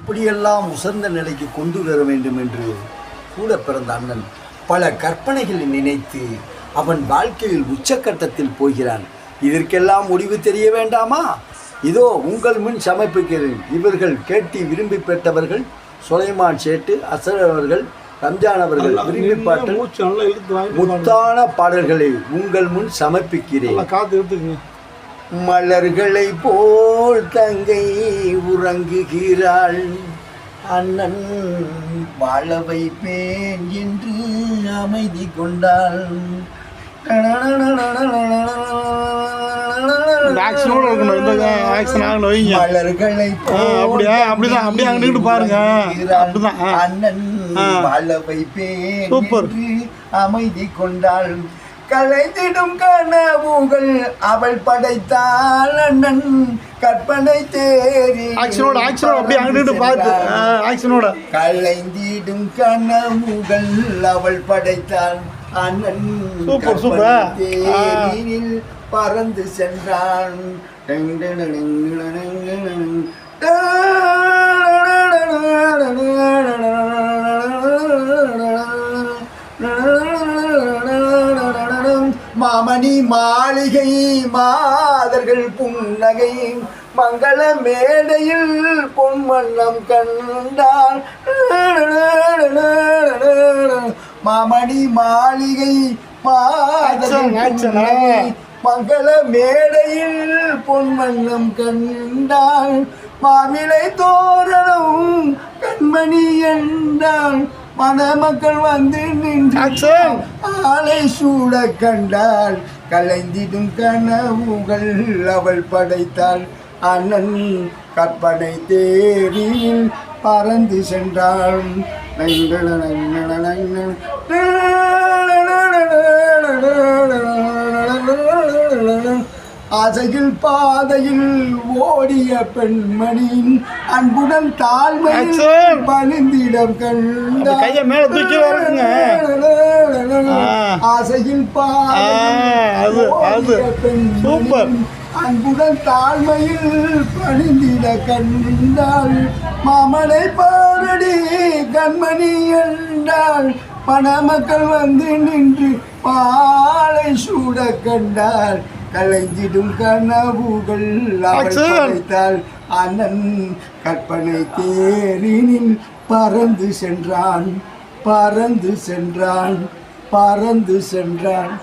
இப்படியெல்லாம் உசர்ந்த நிலைக்கு கொண்டு வர வேண்டும் என்று கூட பிறந்த அண்ணன் பல கற்பனைகளை நினைத்து அவன் வாழ்க்கையில் உச்சக்கட்டத்தில் போகிறான். இதற்கெல்லாம் முடிவு தெரிய வேண்டாமா? இதோ உங்கள் முன் சமர்ப்பிக்கிறேன். இவர்கள் கேட்டு விரும்பி பெற்றவர்கள் சுலைமான் சேட்டு, அசர் அவர்கள், ரம்ஜான் அவர்கள் விரும்பி பாட்டு முத்தான பாடல்களை உங்கள் முன் சமர்ப்பிக்கிறேன். மலர்களை போல் தங்கை உறங்குகிறாள், அண்ணன் வாழ வைப்பேன் என்று அமைதி கொண்டாள். மலர்களை பாருங்க, அண்ணன் வாழ வைப்பேன் என்று அமைதி கொண்டாள். கலைந்திடும் கனவுகள் அவள் படைத்தாள், அண்ணன் கற்பனை தேறி கலைந்திடும் கனவுகள் அவள் படைத்தாள், அண்ணன் தேரில் பறந்து சென்றான். மாமணி மாளிகை மாதர்கள் புன்னகை மங்கள மேடையில் பொன்மன்னம் கண்டாள். மாமணி மாளிகை மாதர்கள் மங்கள மேடையில் பொன்மன்னம் கண்டாள். மாமிளை தோரணம் கண்மணி என்றாள். மணமக்கள் வந்து நின்று ஆலை சூட கண்டாள். கலைந்திடும் கனவுகள் அவள் படைத்தாள், அண்ணன் கற்பனை தேரில் பறந்து சென்றாள். ஆசையில் பாதையில் ஓடிய பெண்மணியின் அன்புடன் தாழ்மையில் பணிந்திடம் கண்டாள். ஆசையில் பாதையில் ஓடிய பெண்மணியின் அன்புடன் தாழ்மையில் பணிந்திட கண்டாள். மாமனை பாரடி கண்மணி என்றாள். மணமக்கள் வந்து நின்று பாலை சூட கண்டாள். கலைஞ்சிடும் கனவுகள் அவள் படைத்தாள், அண்ணன் கற்பனை தேரினில் பறந்து சென்றான், பறந்து சென்றான், பறந்து சென்றான்.